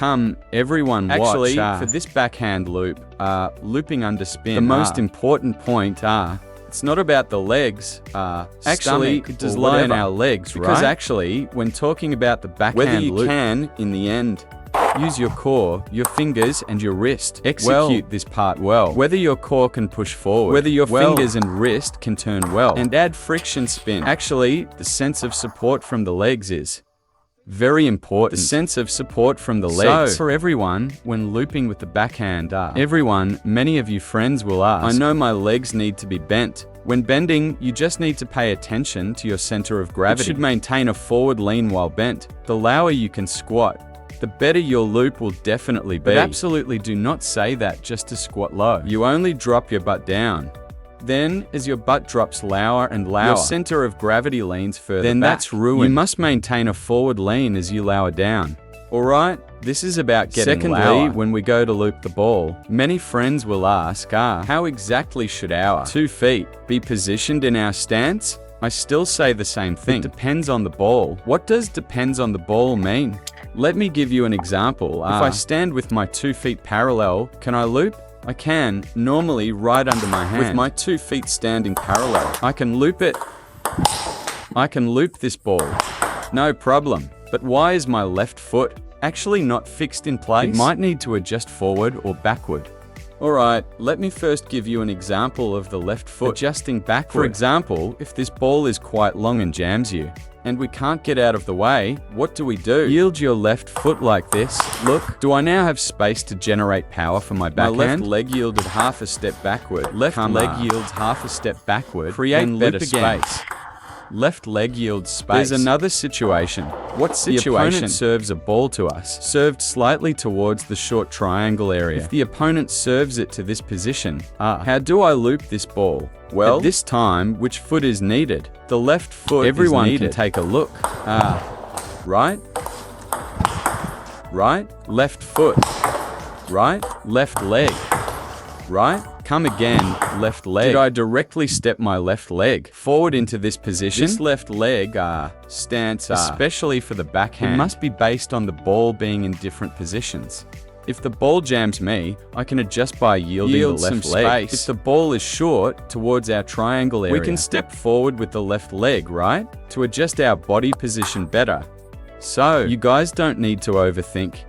Come, everyone watch. Actually, for this backhand loop, looping under spin, the most important point it's not about the legs, actually, it does lie in our legs, right? Because actually, when talking about the backhand loop, whether you can, in the end, use your core, your fingers, and your wrist. Execute this part well. Whether your core can push forward, whether your fingers and wrist can turn well, and add friction spin. Actually, the sense of support from the legs is very important. The sense of support from the legs. So, for everyone, when looping with the backhand, many of you friends will ask, I know my legs need to be bent. When bending, you just need to pay attention to your center of gravity. You should maintain a forward lean while bent. The lower you can squat, the better your loop will definitely be. But absolutely do not say that just to squat low. You only drop your butt down. Then, as your butt drops lower and lower, your center of gravity leans further back. That's ruined. You must maintain a forward lean as you lower down. Alright, this is about getting lower. When we go to loop the ball, many friends will ask, how exactly should our 2 feet be positioned in our stance? I still say the same thing. It depends on the ball. What does depends on the ball mean? Let me give you an example. If I stand with my 2 feet parallel, can I loop? I can, normally right under my hand. With my 2 feet standing parallel, I can loop it. I can loop this ball. No problem. But why is my left foot actually not fixed in place? It might need to adjust forward or backward. Alright, let me first give you an example of the left foot adjusting backward. For example, if this ball is quite long and jams you, and we can't get out of the way, what do? Yield your left foot like this. Look, do I now have space to generate power for my backhand? My left leg yielded half a step backward. Left leg yields half a step backward. Create better space. Left leg yields space. There's another situation. What situation? The opponent serves a ball to us, served slightly towards the short triangle area. If the opponent serves it to this position, how do I loop this ball? Well, at this time, which foot is needed? The left foot. Everyone can take a look. Right? Right? Left foot. Right? Left leg. Right? Come again, left leg. Did I directly step my left leg forward into this position? This left leg stance, especially for the backhand, it must be based on the ball being in different positions. If the ball jams me, I can adjust by yielding the left leg. If the ball is short towards our triangle area, we can step forward with the left leg, right? To adjust our body position better. So, you guys don't need to overthink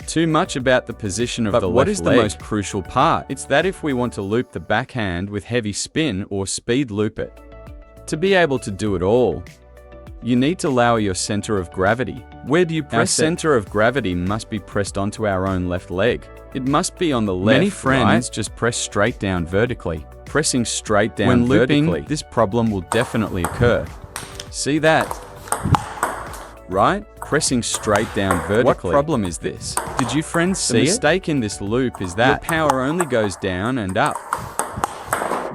too much about the position of the left leg. But what is the most crucial part? It's that if we want to loop the backhand with heavy spin or speed loop it, to be able to do it all, you need to lower your center of gravity. Where do you press? Our center of gravity must be pressed onto our own left leg. It must be on the left. Many friends just press straight down vertically. Pressing straight down vertically. When looping, this problem will definitely occur. See that? Right? Pressing straight down vertically. What problem is this? Did you friends see it? The mistake in this loop is that your power only goes down and up.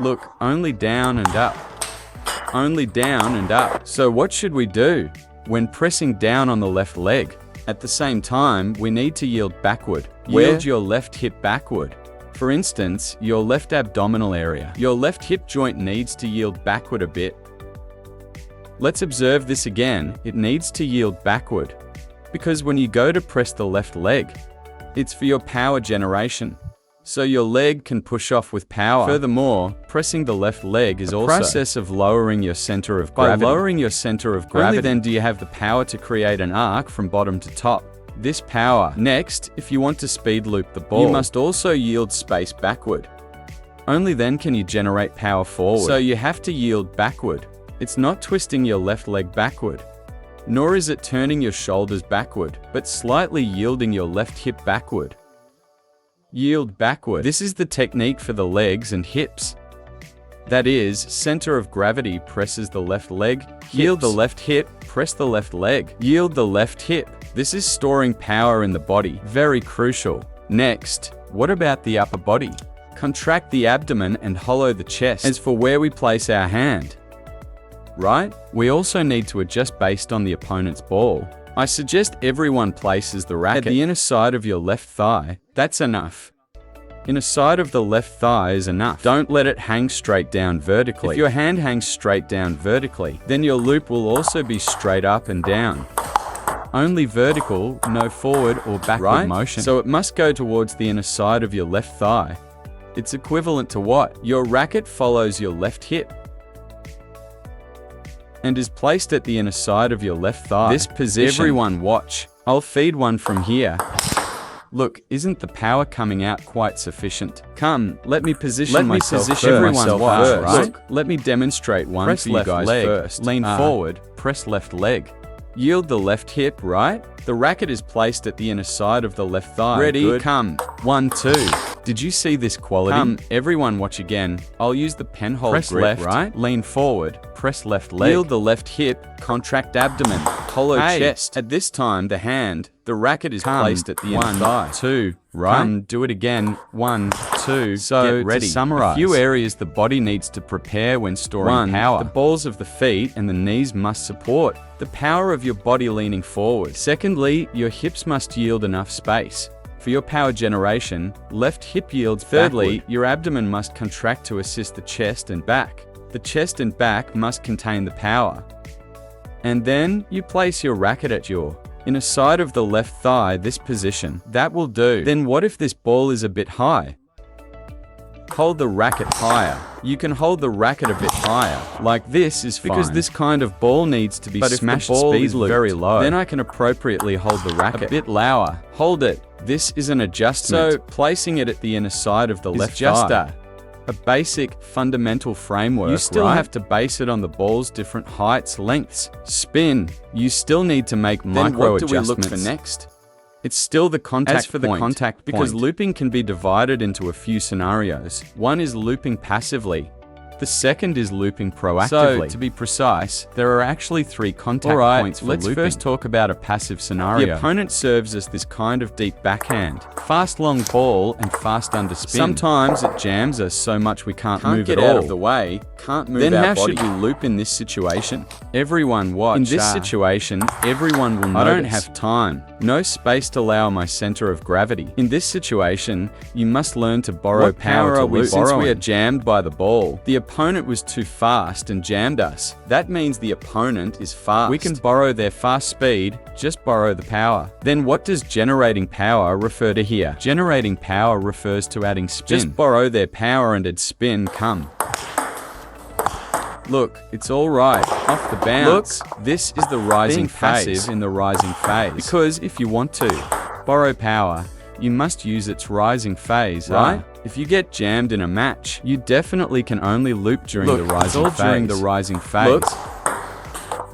Look, only down and up. Only down and up. So what should we do when pressing down on the left leg? At the same time, we need to yield backward. Yield your left hip backward. For instance, your left abdominal area. Your left hip joint needs to yield backward a bit. Let's observe this again. It needs to yield backward. Because when you go to press the left leg, it's for your power generation. So your leg can push off with power. Furthermore, pressing the left leg is also a process of lowering your center of gravity. By lowering your center of gravity, only then do you have the power to create an arc from bottom to top. This power. Next, if you want to speed loop the ball, you must also yield space backward. Only then can you generate power forward. So you have to yield backward. It's not twisting your left leg backward, nor is it turning your shoulders backward, but slightly yielding your left hip backward. Yield backward. This is the technique for the legs and hips. That is, center of gravity presses the left leg, yield the left hip, press the left leg, yield the left hip. This is storing power in the body. Very crucial. Next, what about the upper body? Contract the abdomen and hollow the chest. As for where we place our hand, right? We also need to adjust based on the opponent's ball. I suggest everyone places the racket at the inner side of your left thigh. That's enough. Inner side of the left thigh is enough. Don't let it hang straight down vertically. If your hand hangs straight down vertically, then your loop will also be straight up and down. only vertical, no forward or backward motion. So it must go towards the inner side of your left thigh. It's equivalent to what? Your racket follows your left hip and is placed at the inner side of your left thigh. This position. Everyone watch. I'll feed one from here. Look, isn't the power coming out quite sufficient? Come, let me position myself first. Everyone watch, right? Look, let me demonstrate one for you guys first. Lean forward, press left leg. Yield the left hip, right? The racket is placed at the inner side of the left thigh. Ready? Good. Come. 1, 2. Did you see this quality? Come, everyone watch again. I'll use the pen hold grip, left, right? Lean forward, press left leg. Yield the left hip, contract abdomen, hollow chest. At this time, the racket is placed at the inner thigh. 1, 2, right? Come, do it again. 1, 2. So, get ready. To summarize, a few areas the body needs to prepare when storing power. The balls of the feet and the knees must support the power of your body leaning forward. Secondly, your hips must yield enough space for your power generation. Left hip yields Thirdly, backward. Your abdomen must contract to assist the chest and back. The chest and back must contain the power. And then you place your racket at your inner side of the left thigh, this position. That will do. Then what if this ball is a bit high? Hold the racket higher. You can hold the racket a bit higher. Like this is fine. Because this kind of ball needs to be smashed. If the ball is very low, then I can appropriately hold the racket a bit lower. Hold it. This is an adjustment. So placing it at the inner side of the left thigh. A basic, fundamental framework. You still have to base it on the ball's different heights, lengths, spin. You still need to make micro adjustments. Then what do we look for next? It's still the contact point, because looping can be divided into a few scenarios. One is looping passively. The second is looping proactively. So, to be precise, there are actually 3 contact points for looping. Let's first talk about a passive scenario. The opponent serves us this kind of deep backhand. Fast long ball and fast underspin. Sometimes it jams us so much we can't move at all. Out of the way, can't move then our body. Then how should we loop in this situation? Everyone watch. In this situation, everyone will notice. I don't have time. No space to allow my center of gravity. In this situation, you must learn to borrow power to loop. Since we are jammed by the ball, the opponent was too fast and jammed us. That means the opponent is fast. We can borrow their fast speed, just borrow the power. Then what does generating power refer to here? Generating power refers to adding spin. Just borrow their power and add spin. Come. Look, it's all right. Off the bounce. Look, this is the rising phase in the rising phase. Because if you want to borrow power, you must use its rising phase, right? If you get jammed in a match, you definitely can only loop during the rising phase. During the rising phase. Look.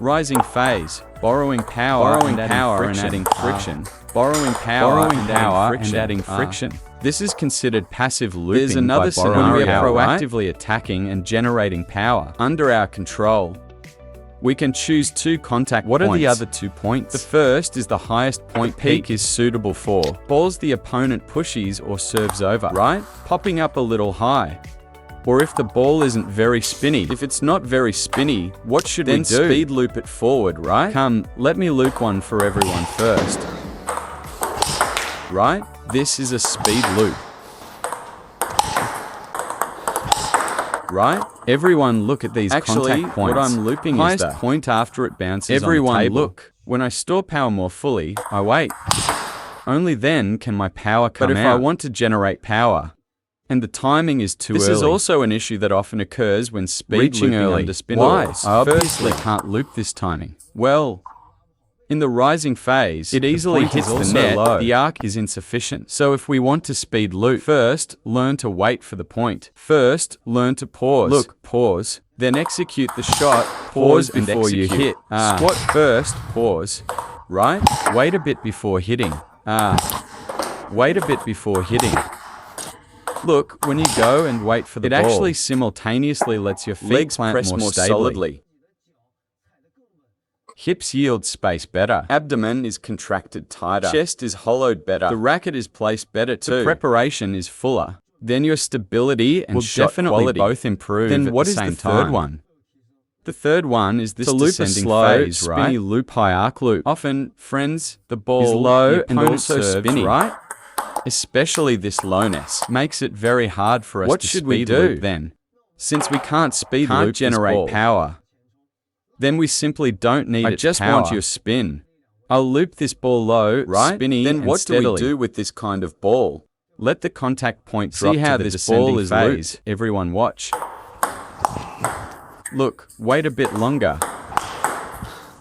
Rising phase. Borrowing power and adding friction. Borrowing power and adding friction. This is considered passive looping. There's another scenario when we are proactively attacking and generating power under our control. We can choose 2 contact points. What are the other 2 points? The first is the highest point peak is suitable for balls the opponent pushes or serves over, right? Popping up a little high. Or if the ball isn't very spinny. If it's not very spinny, what should we do? Then speed loop it forward, right? Come, let me loop one for everyone first. Right? This is a speed loop. Right? Everyone look at these contact points. What I'm looping is the point after it bounces on the table. Look. When I store power more fully, I wait. Only then can my power come out. But if I want to generate power, and the timing is too early. This is also an issue that often occurs when speed looping under spin. Why? I obviously can't loop this timing. Well, in the rising phase, it easily hits the net. The arc is insufficient. So if we want to speed loop, first, learn to wait for the point. First, learn to pause. Look, pause. Then execute the shot. Pause before you hit. Squat first, pause. Right? Wait a bit before hitting. Wait a bit before hitting. Look, when you go and wait for the ball, it actually simultaneously lets your feet plant more solidly. Hips yield space better. Abdomen is contracted tighter. Chest is hollowed better. The racket is placed better too. The preparation is fuller. Then your stability and shot quality both improve. Then what is the third one? The third one is this descending phase, spinny loop, high arc loop. Often, friends, the ball is low and also spinny, right? Especially this lowness makes it very hard for us to speed loop then. Since we can't speed loop generate power, then we simply don't need its power. I just want your spin. I'll loop this ball low, right? spinny, Then and what steadily. do we do with this kind of ball? Let the contact point drop See how to the this ball descending is phase. looped? Everyone watch. Look, wait a bit longer.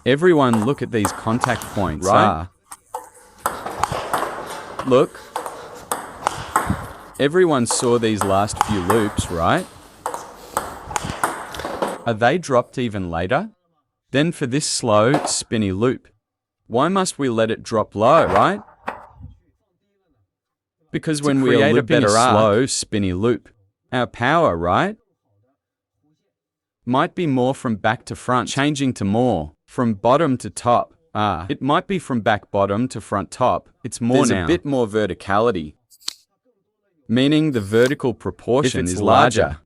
Everyone look at these contact points. Right? Look. Everyone saw these last few loops, right? Are they dropped even later? Then for this slow, spinny loop, why must we let it drop low, right? Because when we are looping a slow, spinny loop, our power, right, might be more from back to front, changing to more from bottom to top. It might be from back bottom to front top. It's more There's now. a bit more verticality. Meaning the vertical proportion is larger.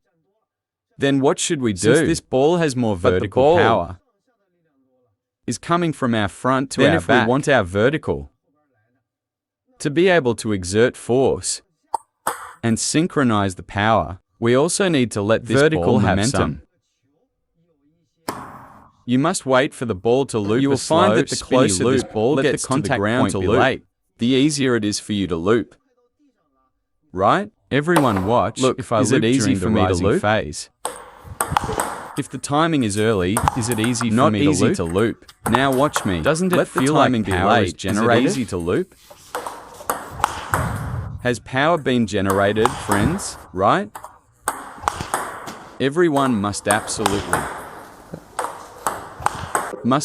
Then what should we do? Since this ball has more vertical power, is coming from our front to our back. Then if we want our vertical to be able to exert force and synchronize the power, we also need to let this ball have momentum. You must wait for the ball to loop. You will find that the closer this ball gets to the ground to loop, the easier it is for you to loop. Right? Everyone watch. Look, if I loop during the rising phase. If the timing is early, is it easy for me to loop? Now watch me. Doesn't it feel like power is generated? Is it easy to loop? Has power been generated, friends? Right? Everyone must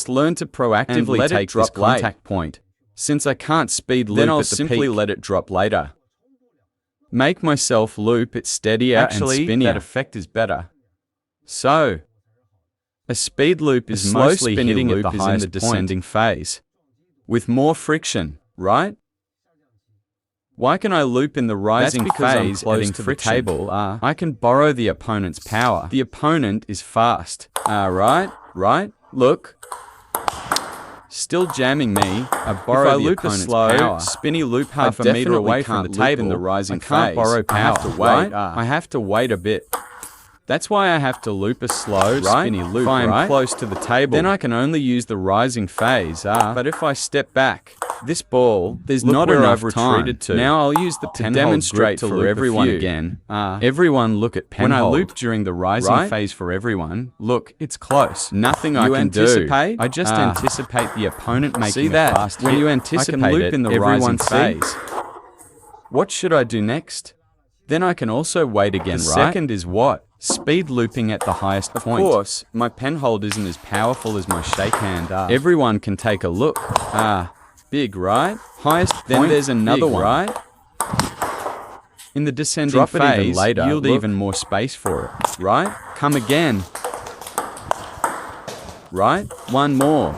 learn to proactively take this contact point. Since I can't speed loop then I'll simply let it drop later. Make myself loop it steadier and spinnier. That effect is better. So, a speed loop is mostly hitting at the highest in the descending phase, with more friction, right? Why can I loop in the rising phase adding to the table? I can borrow the opponent's power. The opponent is fast. Right? Look. Still jamming me. I borrow the opponent's power. Spinny loop half a meter away from the table. In the rising phase. I can't borrow power. I have to wait. I have to wait a bit. That's why I have to loop a slow, spinny loop. If I am close to the table, then I can only use the rising phase. But if I step back, this ball, there's not enough time. Now I'll use the pen to demonstrate for everyone again. Everyone look at pen hold. When I loop during the rising phase for everyone, look, it's close. Nothing I can do. I just anticipate the opponent making a fast hit. When you anticipate I can loop in the rising phase. What should I do next? Then I can also wait again, right? The second is what? Speed looping at the highest point. Of course, my pen hold isn't as powerful as my shake hand. Everyone can take a look. Big, right? Highest point. Then there's another one, right? In the descending phase, even later, yield even more space for it, right? Come again. Right? One more.